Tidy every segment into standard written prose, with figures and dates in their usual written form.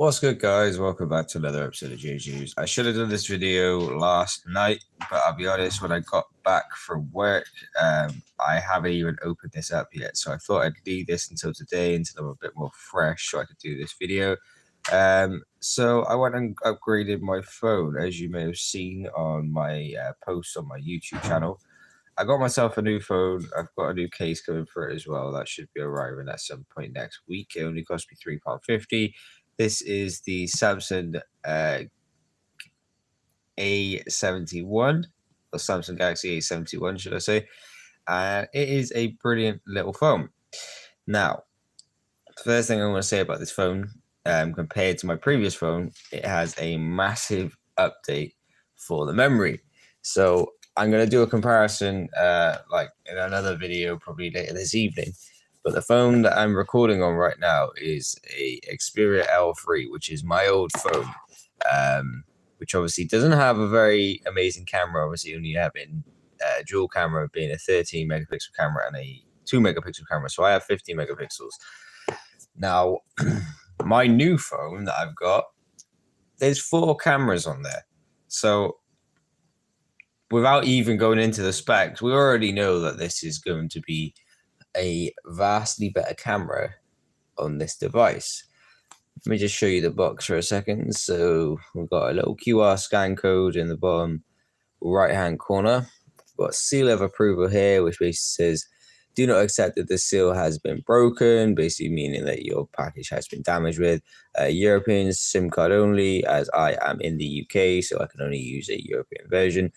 What's good, guys? Welcome back to another episode of JJ's. I should have done this video last night, but I'll be honest, when I got back from work, I haven't even opened this up yet. So I thought I'd leave this until today, until I'm a bit more fresh, so I could do this video. So I went and upgraded my phone, as you may have seen on my post on my YouTube channel. I got myself a new phone. I've got a new case coming for it as well. That should be arriving at some point next week. It only cost me £3.50. This is the Samsung A71, or Samsung Galaxy A71, should I say. And it is a brilliant little phone. Now, the first thing I want to say about this phone, compared to my previous phone, it has a massive update for the memory. So I'm going to do a comparison like in another video probably later this evening. But the phone that I'm recording on right now is a Xperia L3, which is my old phone, which obviously doesn't have a very amazing camera. Obviously, only having dual camera, being a 13 megapixel camera and a 2 megapixel camera. So I have 50 megapixels. Now, my new phone that I've got, there's 4 cameras on there. So without even going into the specs, we already know that this is going to be a vastly better camera on this device. Let me just show you the box for a second. So we've got a little QR scan code in the bottom right hand corner. We've got seal of approval here, which basically says do not accept that the seal has been broken, basically meaning that your package has been damaged with. European SIM card only, as I am in the UK, so I can only use a European version.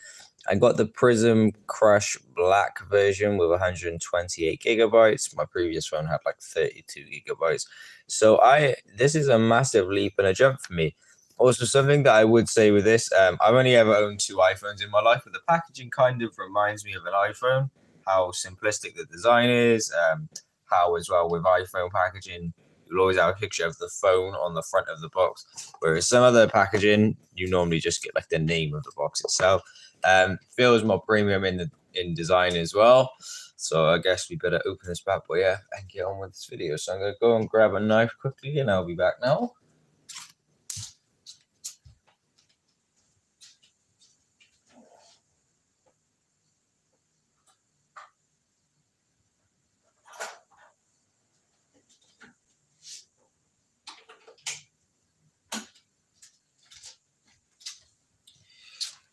I got the Prism Crush Black version with 128 gigabytes. My previous phone had like 32 gigabytes. So this is a massive leap and a jump for me. Also, something that I would say with this, I've only ever owned 2 iPhones in my life, but the packaging kind of reminds me of an iPhone, how simplistic the design is, how as well with iPhone packaging, you'll always have a picture of the phone on the front of the box, whereas some other packaging, you normally just get like the name of the box itself. Feels more premium in design as well. So I guess we better open this bad boy and get on with this video. So I'm going to go and grab a knife quickly and I'll be back now.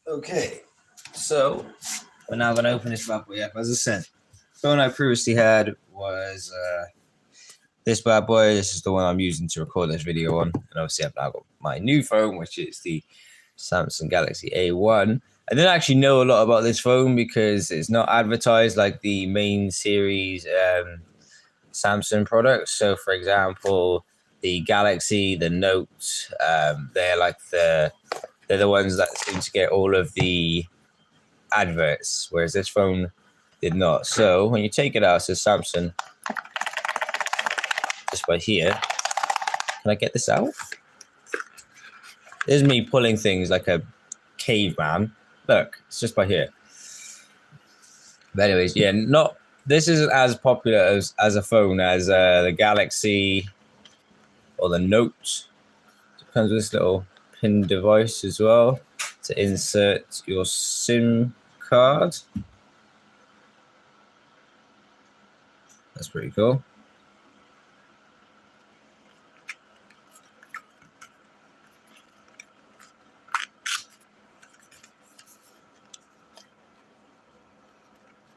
Okay, so we're now going to open this bad boy up. As I said, the phone I previously had was this bad boy. This is the one I'm using to record this video on. And obviously I've now got my new phone, which is the Samsung Galaxy A1. I didn't actually know a lot about this phone because it's not advertised like the main series Samsung products. So for example, the Galaxy, the Note, they're the ones that seem to get all of the adverts, whereas this phone did not. So when you take it out, it says Samsung just by here. Can I get this out? There's me pulling things like a caveman. Look, it's just by here. But anyways, yeah, this isn't as popular as a phone as the Galaxy or the Note. It comes with this little pin device as well to insert your SIM card. That's pretty cool.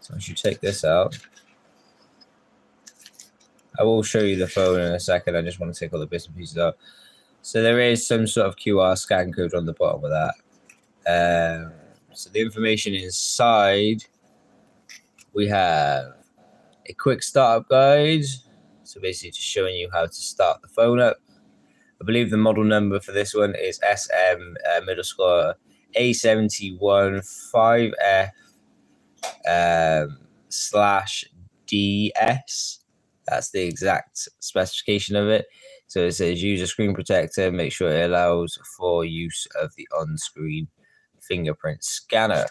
So as you take this out, I will show you the phone in a second. I just want to take all the bits and pieces out. So there is some sort of QR scan code on the bottom of that. So the information inside, we have a quick startup guide. So basically just showing you how to start the phone up. I believe the model number for this one is SM A71 5F /DS. That's the exact specification of it. So it says use a screen protector, make sure it allows for use of the on-screen fingerprint scanner.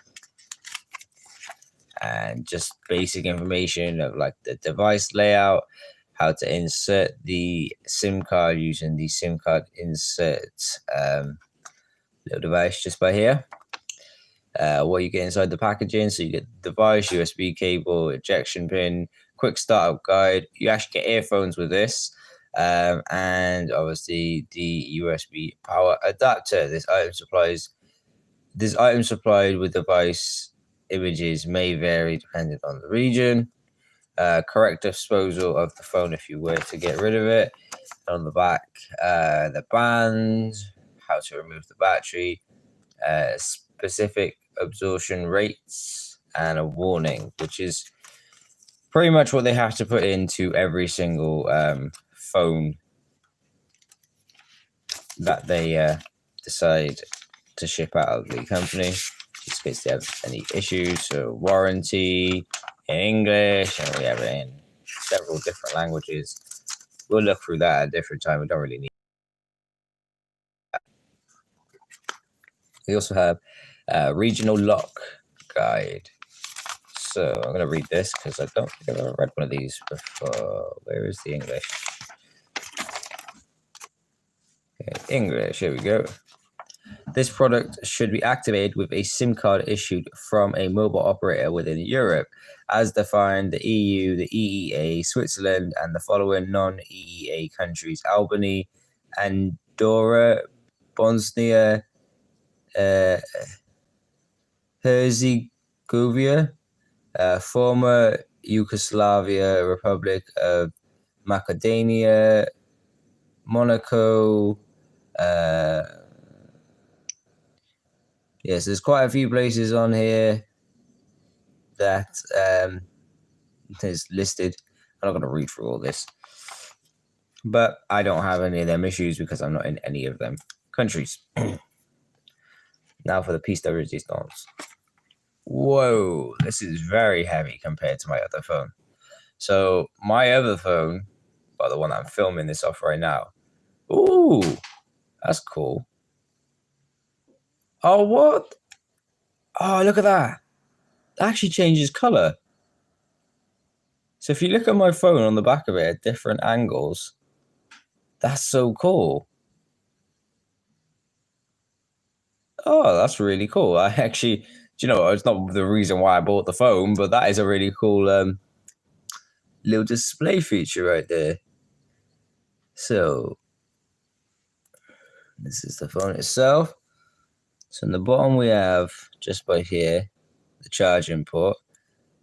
And just basic information of like the device layout. how to insert the SIM card using the SIM card insert little device just by here. What you get inside the packaging, so you get the device, USB cable, ejection pin, quick startup guide. You actually get earphones with this, and obviously the USB power adapter. This item supplied with device images may vary depending on the region. Correct disposal of the phone if you were to get rid of it. On the back, the band, how to remove the battery, specific absorption rates, and a warning, which is pretty much what they have to put into every single phone that they decide to ship out of the company, just in case they have any issues. So warranty in English, and we have it in several different languages. We'll look through that at a different time. We don't really need that. We also have a regional lock guide. So I'm going to read this because I don't think I've ever read one of these before. Where is the English? Okay, English, here we go. This product should be activated with a SIM card issued from a mobile operator within Europe, as defined the EU, the EEA, Switzerland, and the following non-EEA countries: Albany, Andorra, Bosnia, Herzegovina, former Yugoslavia Republic of Macedonia, Monaco. Yes, there's quite a few places on here that is listed. I'm not going to read through all this, but I don't have any of them issues because I'm not in any of them countries. Now for the piece de resistance. Whoa, this is very heavy compared to my other phone. So my other phone, well, the one I'm filming this off right now. Ooh, that's cool. Oh, what? Oh, look at that. It actually changes color. So if you look at my phone on the back of it at different angles, that's so cool. Oh, that's really cool. I actually, you know, it's not the reason why I bought the phone, but that is a really cool little display feature right there. So this is the phone itself. So in the bottom we have, just by here, the charging port.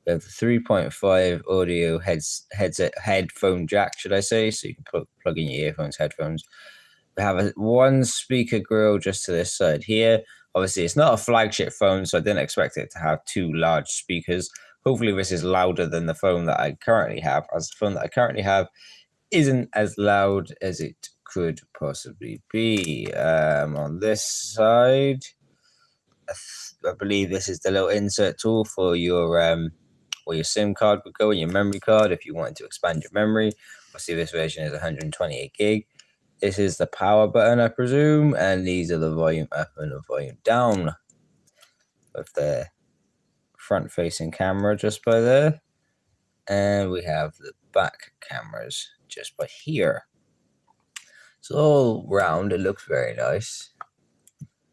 We have the 3.5 audio headphone jack, should I say, so you can plug in your earphones, headphones. We have one speaker grill just to this side here. Obviously, it's not a flagship phone, so I didn't expect it to have two large speakers. Hopefully, this is louder than the phone that I currently have, as the phone that I currently have isn't as loud as it could possibly be. On this side, I believe this is the little insert tool for your where your SIM card would go and your memory card if you wanted to expand your memory. Obviously, this version is 128 gig. This is the power button, I presume, and these are the volume up and the volume down with the front-facing camera just by there. And we have the back cameras just by here. So all round, it looks very nice.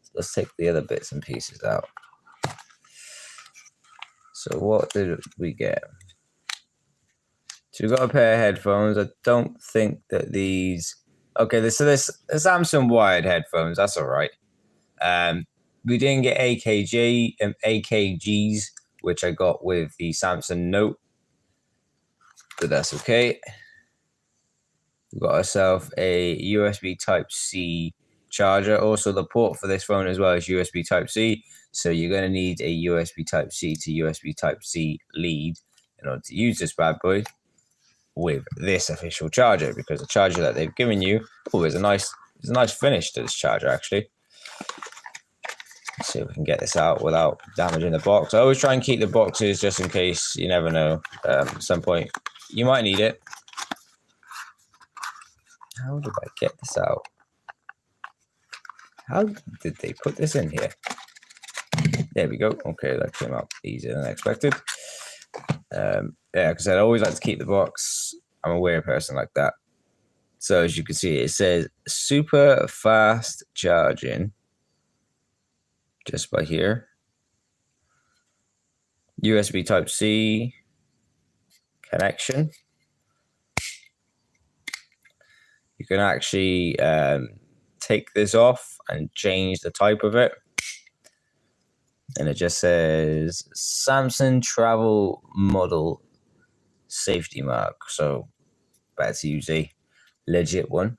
So let's take the other bits and pieces out. So what did we get? So we've got a pair of headphones. I don't think that these... Okay, so this Samsung wired headphones. That's all right. We didn't get AKGs, which I got with the Samsung Note, but that's okay. We got ourselves a USB Type-C charger. Also, the port for this phone as well is USB Type-C. So you're going to need a USB Type-C to USB Type-C lead in order to use this bad boy with this official charger, because the charger that they've given you, oh, there's a nice finish to this charger actually. Let's see if we can get this out without damaging the box. I always try and keep the boxes just in case, you never know, at some point you might need it. How did I get this out? How did they put this in here? There we go. Okay, that came out easier than I expected. Yeah, because I always like to keep the box I'm a weird person like that. So as you can see, it says super fast charging just by here. USB Type-C connection. You can actually take this off and change the type of it. And it just says Samsung travel model safety mark. So better to use a legit one.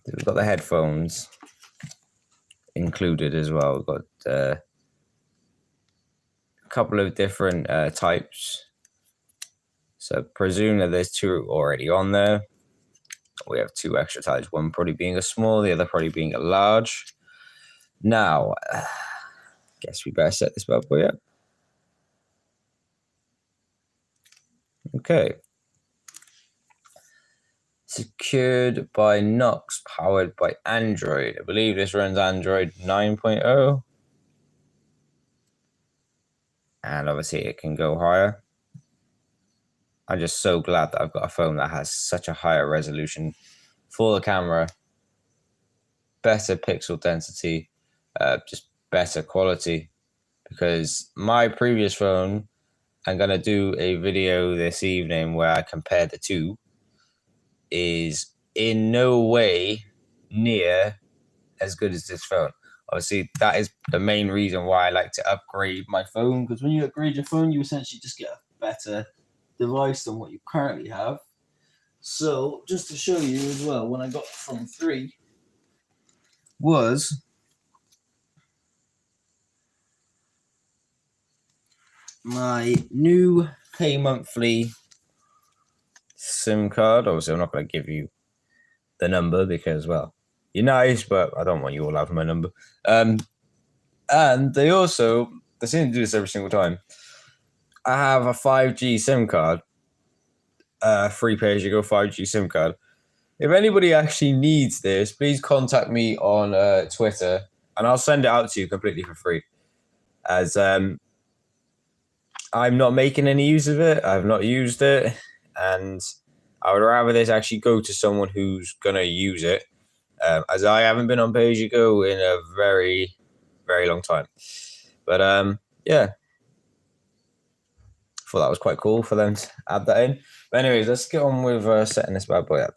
We've got the headphones included as well. We've got a couple of different types. So presume that there's two already on there. We have two extra types, one probably being a small, the other probably being a large. Now, guess we better set this bad boy up. Okay. Secured by Knox, powered by Android. I believe this runs Android 9.0. And obviously it can go higher. I'm just so glad that I've got a phone that has such a higher resolution for the camera. Better pixel density, just better quality. Because my previous phone, I'm going to do a video this evening where I compare the two, is in no way near as good as this phone. Obviously, that is the main reason why I like to upgrade my phone, because when you upgrade your phone, you essentially just get a better device than what you currently have. So, just to show you as well, when I got from 3 was my new pay monthly SIM card. Obviously, I'm not going to give you the number because, well, you're nice, but I don't want you all having my number. And they seem to do this every single time. I have a 5G SIM card, free pay-as-you-go 5G SIM card. If anybody actually needs this, please contact me on Twitter, and I'll send it out to you completely for free. As I'm not making any use of it, I've not used it, and I would rather this actually go to someone who's gonna use it, as I haven't been on pay-as-you-go in a very, very long time. But yeah, thought that was quite cool for them to add that in. But anyways, let's get on with setting this bad boy up.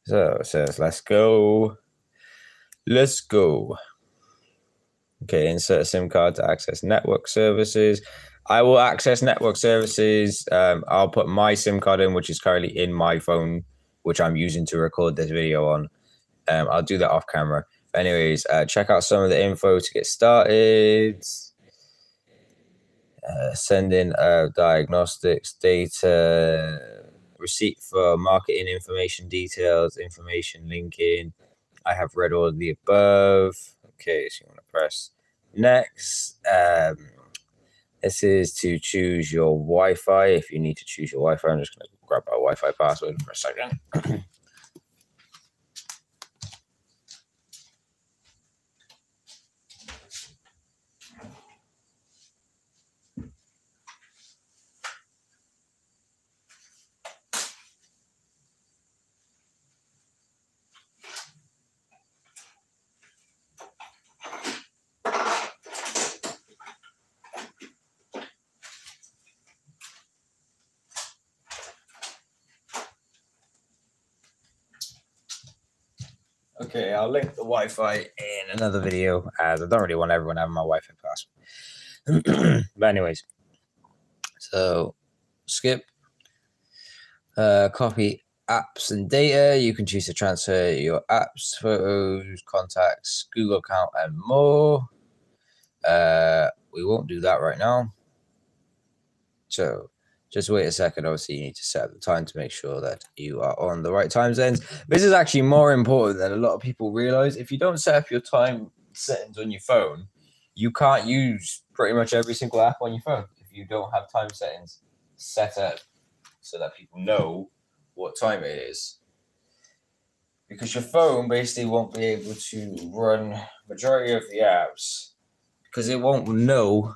So it says, let's go. Let's go. Okay, insert a SIM card to access network services. I will access network services. I'll put my SIM card in, which is currently in my phone, which I'm using to record this video on. I'll do that off camera. Anyways, check out some of the info to get started. Send in diagnostics data, receipt for marketing information details, information linking. I have read all of the above. Okay, so you want to press next. This is to choose your Wi-Fi. If you need to choose your Wi-Fi, I'm just going to grab our Wi-Fi password for a second. Okay, I'll link the Wi-Fi in another video, as I don't really want everyone having my Wi-Fi password. But anyways, so skip, copy apps and data. You can choose to transfer your apps, photos, contacts, Google account, and more. We won't do that right now. So just wait a second. Obviously, you need to set up the time to make sure that you are on the right time zones. This is actually more important than a lot of people realize. If you don't set up your time settings on your phone, you can't use pretty much every single app on your phone if you don't have time settings set up so that people know what time it is. Because your phone basically won't be able to run majority of the apps because it won't know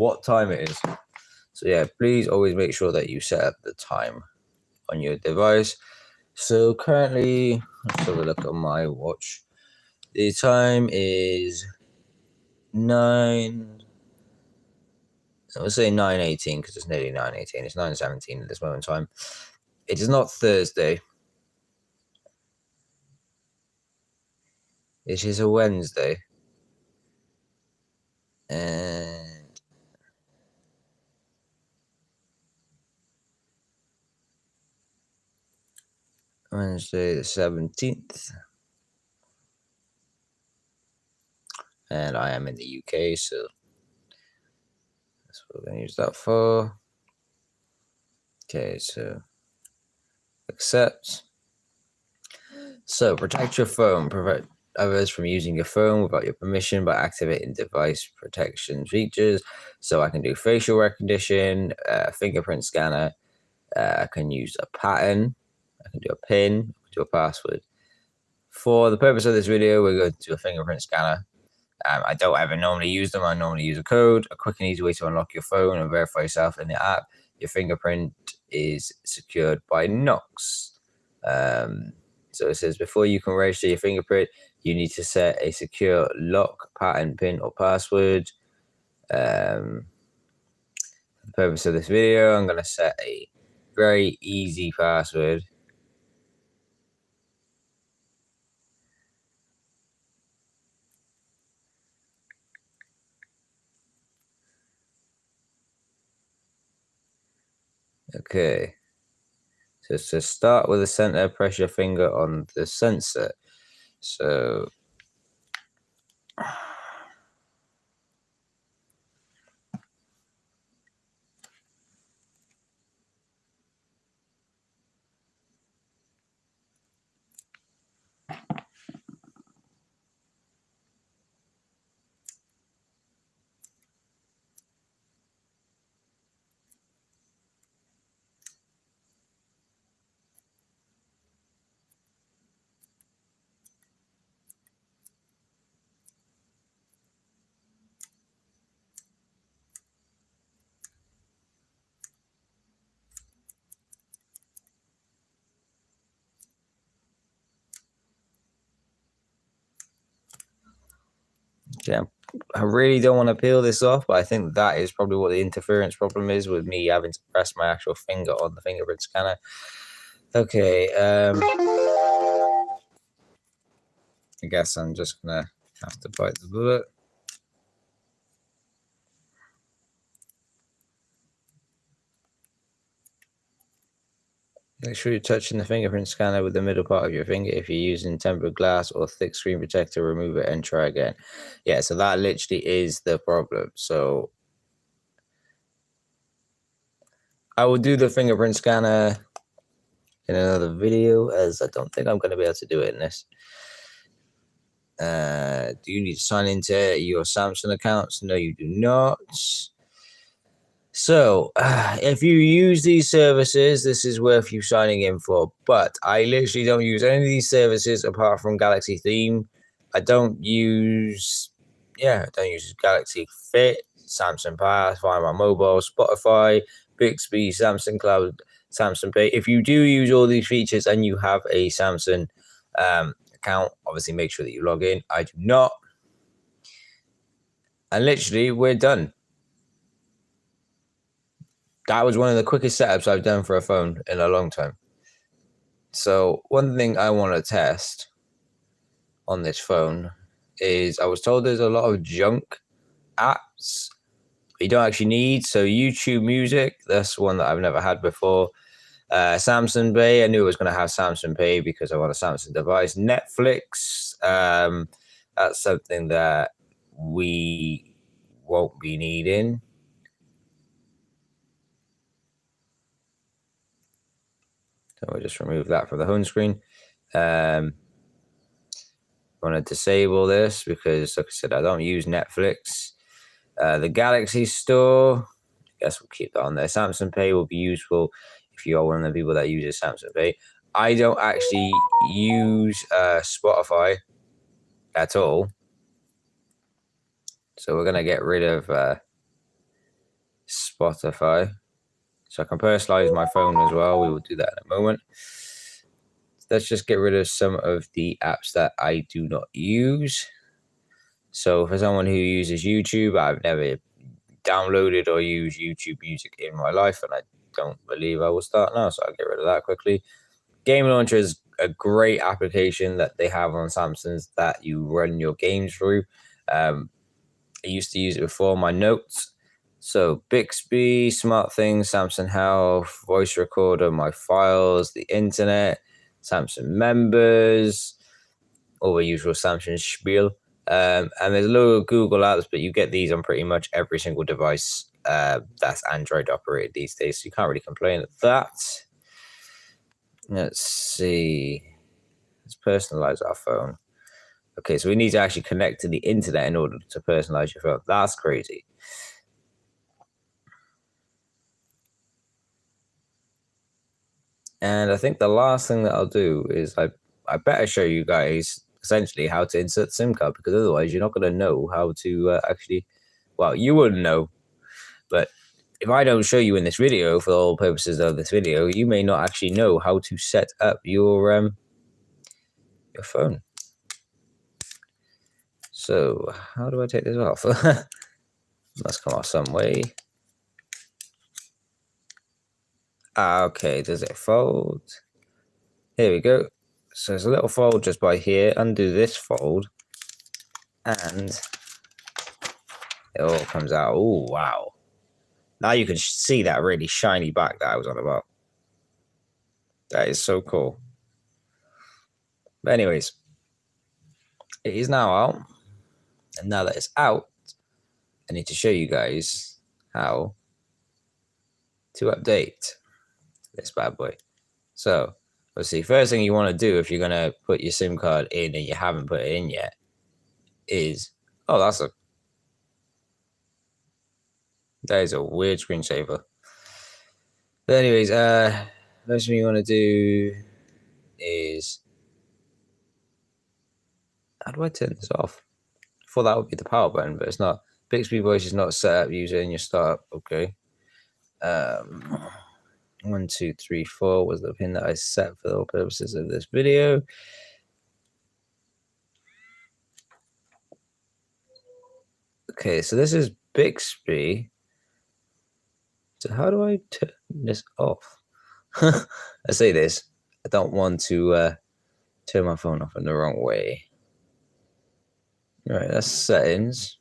what time it is. So yeah, please always make sure that you set up the time on your device. So currently, let's have a look at my watch. The time is 9. I would say 9:18 because it's nearly 9:18. It's 9:17 at this moment in time. It is not Thursday. It is a Wednesday. And Wednesday the 17th. And I am in the UK, so that's what we're going to use that for. Okay, so accept. So protect your phone. Prevent others from using your phone without your permission by activating device protection features. So I can do facial recognition, fingerprint scanner. I can use a pattern. I can do a PIN. I can do a password. For the purpose of this video, we're going to do a fingerprint scanner. I don't ever normally use them. I normally use a code, a quick and easy way to unlock your phone and verify yourself in the app. Your fingerprint is secured by Knox. So it says before you can register your fingerprint, you need to set a secure lock, pattern, PIN, or password. For the purpose of this video, I'm going to set a very easy password. Okay. So to start with the center, press your finger on the sensor. So yeah, I really don't want to peel this off, but I think that is probably what the interference problem is with me having to press my actual finger on the fingerprint scanner. Okay, I guess I'm just gonna have to bite the bullet. Make sure you're touching the fingerprint scanner with the middle part of your finger. If you're using tempered glass or thick screen protector, remove it and try again. Yeah, so that literally is the problem. So I will do the fingerprint scanner in another video, as I don't think I'm going to be able to do it in this. Do you need to sign into your Samsung accounts? No, you do not. So, if you use these services, this is worth you signing in for. But I literally don't use any of these services apart from Galaxy Theme. I don't use Galaxy Fit, Samsung Pass, Find My Mobile, Spotify, Bigsby, Samsung Cloud, Samsung Pay. If you do use all these features and you have a Samsung account, obviously make sure that you log in. I do not. And literally, we're done. That was one of the quickest setups I've done for a phone in a long time. So one thing I want to test on this phone is I was told there's a lot of junk apps you don't actually need. So YouTube Music, that's one that I've never had before. Samsung Pay, I knew I was going to have Samsung Pay because I want a Samsung device. Netflix, that's something that we won't be needing. So we'll just remove that from the home screen. I want to disable this because, like I said, I don't use Netflix. The Galaxy Store, I guess we'll keep that on there. Samsung Pay will be useful if you are one of the people that uses Samsung Pay. I don't actually use Spotify at all. So we're going to get rid of Spotify. So I can personalize my phone as well. We will do that in a moment. Let's just get rid of some of the apps that I do not use. So for someone who uses YouTube, I've never downloaded or used YouTube Music in my life, and I don't believe I will start now, so I'll get rid of that quickly. Game Launcher is a great application that they have on Samsungs that you run your games through. I used to use it before my notes. So Bigsby, SmartThings, Samsung Health, voice recorder, my files, the internet, Samsung members, all the usual Samsung spiel. And there's a load of Google apps, but you get these on pretty much every single device that's Android operated these days. So you can't really complain at that. Let's see. Let's personalize our phone. Okay, so we need to actually connect to the internet in order to personalize your phone. That's crazy. And I think the last thing that I'll do is I better show you guys essentially how to insert SIM card, because otherwise you're not going to know how to actually, well, you wouldn't know. But if I don't show you in this video, for all purposes of this video, you may not actually know how to set up your phone. So how do I take this off? Must come off some way. Okay, does it fold? Here we go. So there's a little fold just by here. Undo this fold, and it all comes out. Oh, wow. Now you can see that really shiny back that I was on about. That is so cool. But anyways, it is now out. And now that it's out, I need to show you guys how to update this bad boy. So let's see. First thing you want to do if you're going to put your SIM card in and you haven't put it in yet is, oh, that is a weird screensaver. But anyways, first thing you want to do is, how do I turn this off? I thought that would be the power button, but it's not. Bigsby voice is not set up using your startup. Okay. 1, 2, 3, 4 was the pin that I set for all purposes of this video. Okay, so this is Bigsby. So how do I turn this off? I say this. I don't want to turn my phone off in the wrong way. All right, that's settings.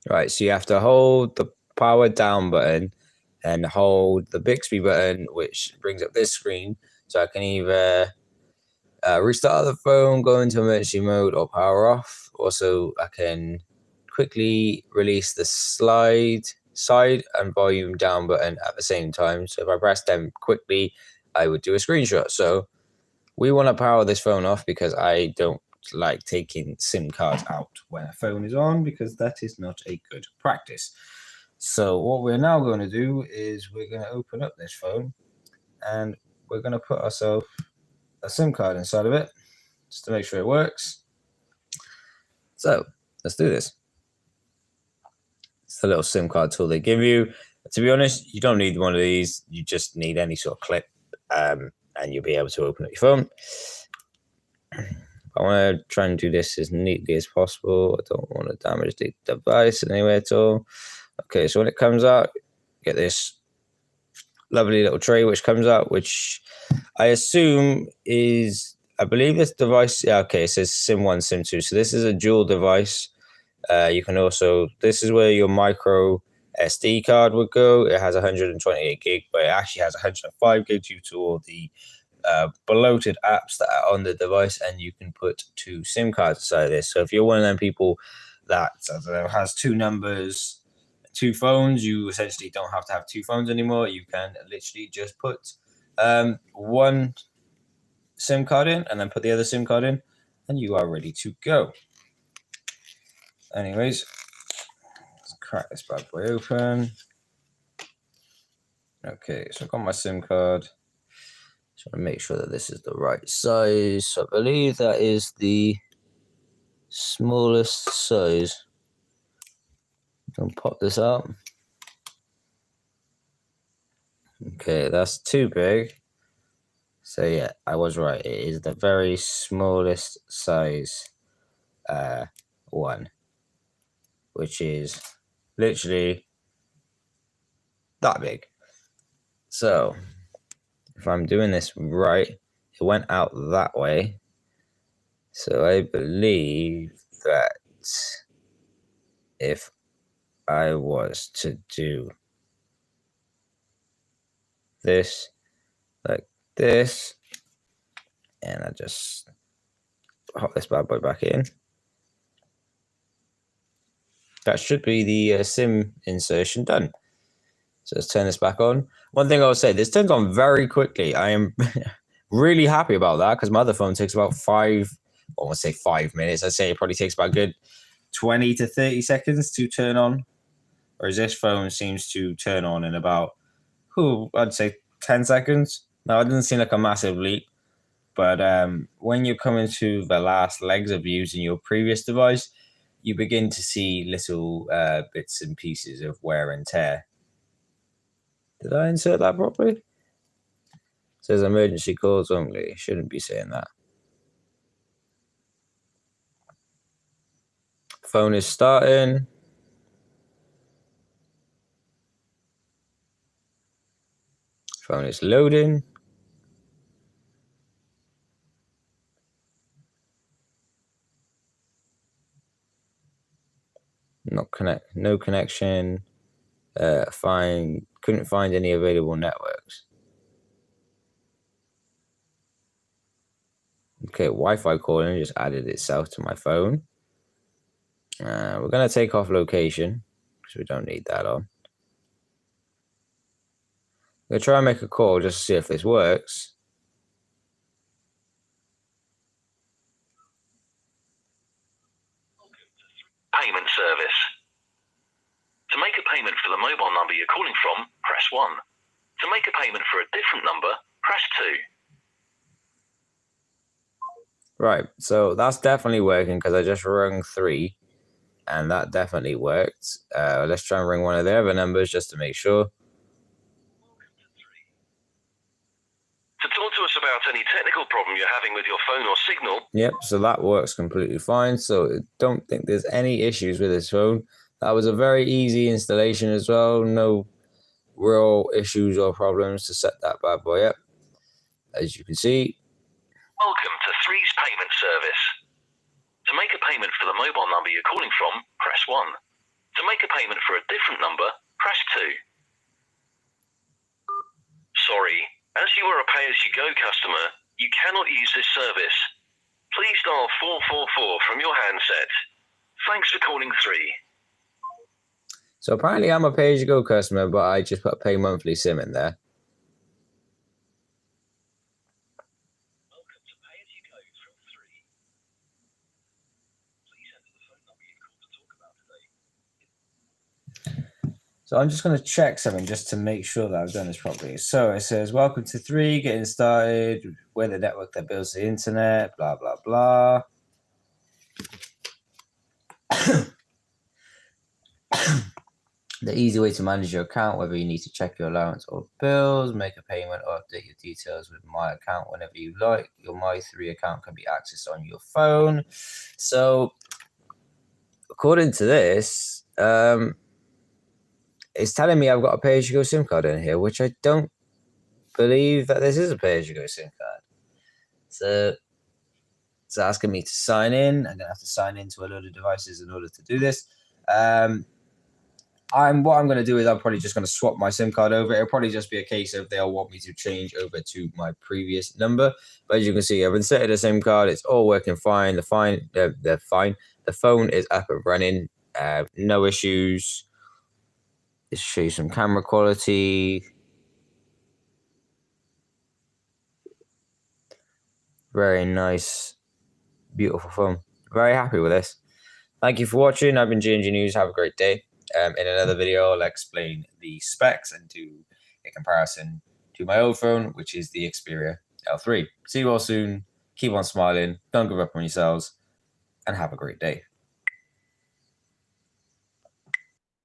Right, so you have to hold the power down button and hold the Bigsby button, which brings up this screen. So I can either restart the phone, go into emergency mode, or power off. Also, I can quickly release the side and volume down button at the same time. So if I press them quickly, I would do a screenshot. So we want to power this phone off because I don't like taking SIM cards out when a phone is on, because that is not a good practice. So what we're now going to do is we're going to open up this phone and we're going to put ourselves a SIM card inside of it just to make sure it works. So let's do this. It's the little SIM card tool they give you. To be honest, you don't need one of these. You just need any sort of clip, and you'll be able to open up your phone. I want to try and do this as neatly as possible. I don't want to damage the device in any way at all. Okay, so when it comes out, get this lovely little tray which comes out, which I assume is, I believe this device, yeah, okay, it says SIM 1, SIM 2. So this is a dual device. You can also, this is where your micro SD card would go. It has 128 gig, but it actually has 105 gig due to all the bloated apps that are on the device, and you can put 2 SIM cards inside this. So if you're one of them people that has 2 numbers, 2 phones, you essentially don't have to have 2 phones anymore. You can literally just put 1 SIM card in and then put the other SIM card in, and you are ready to go. Anyways, let's crack this bad boy open. Okay, so I've got my SIM card. Just want to make sure that this is the right size. So I believe that is the smallest size. I'll pop this out. Okay, that's too big. So yeah, I was right. It is the very smallest size one, which is literally that big. So if I'm doing this right, it went out that way. So I believe that if I was to do this like this, and I just hop this bad boy back in, that should be the SIM insertion done. So let's turn this back on. One thing I will say, this turns on very quickly. I am really happy about that because my other phone takes about I won't say 5 minutes. I'd say it probably takes about a good 20 to 30 seconds to turn on. Whereas this phone seems to turn on in about, I'd say 10 seconds. Now, it doesn't seem like a massive leap. But when you come into the last legs of using your previous device, you begin to see little bits and pieces of wear and tear. Did I insert that properly? It says emergency calls only. Shouldn't be saying that. Phone is starting. Phone is loading. No connection. Couldn't find any available networks. Okay, Wi-Fi calling just added itself to my phone. We're gonna take off location because we don't need that on. I'm gonna try and make a call just to see if this works. Payment service. To make a payment for the mobile number you're calling from, press 1. To make a payment for a different number, press 2. Right, so that's definitely working because I just rung 3 and that definitely worked. Let's try and ring one of the other numbers just to make sure. To talk to us about any technical problem you're having with your phone or signal. Yep, so that works completely fine. So I don't think there's any issues with this phone. That was a very easy installation as well. No real issues or problems to set that bad boy up. As you can see. Welcome to Three's payment service. To make a payment for the mobile number you're calling from, press 1. To make a payment for a different number, press 2. Sorry, as you are a pay-as-you-go customer, you cannot use this service. Please dial 444 from your handset. Thanks for calling 3. So apparently I'm a pay-as-you-go customer, but I just put a pay monthly SIM in there. Welcome to pay-as-you-go from 3. Please enter the phone number you called to talk about today. So I'm just going to check something just to make sure that I've done this properly. So it says, welcome to 3, getting started, we're the network that builds the internet, blah, blah, blah. The easy way to manage your account, whether you need to check your allowance or bills, make a payment or update your details with My Account whenever you like. Your My3 account can be accessed on your phone. So according to this, it's telling me I've got a pay-as-you-go SIM card in here, which I don't believe that this is a pay-as-you-go SIM card. So it's asking me to sign in. I'm going to have to sign into a load of devices in order to do this. What I'm going to do is I'm probably just going to swap my SIM card over. It'll probably just be a case of they'll want me to change over to my previous number. But as you can see, I've inserted a SIM card. It's all working fine. The phone is up and running. No issues. Let's show you some camera quality. Very nice, beautiful phone. Very happy with this. Thank you for watching. I've been G&G News. Have a great day. In another video, I'll explain the specs and do a comparison to my old phone, which is the Xperia L3. See you all soon. Keep on smiling. Don't give up on yourselves. and have a great day.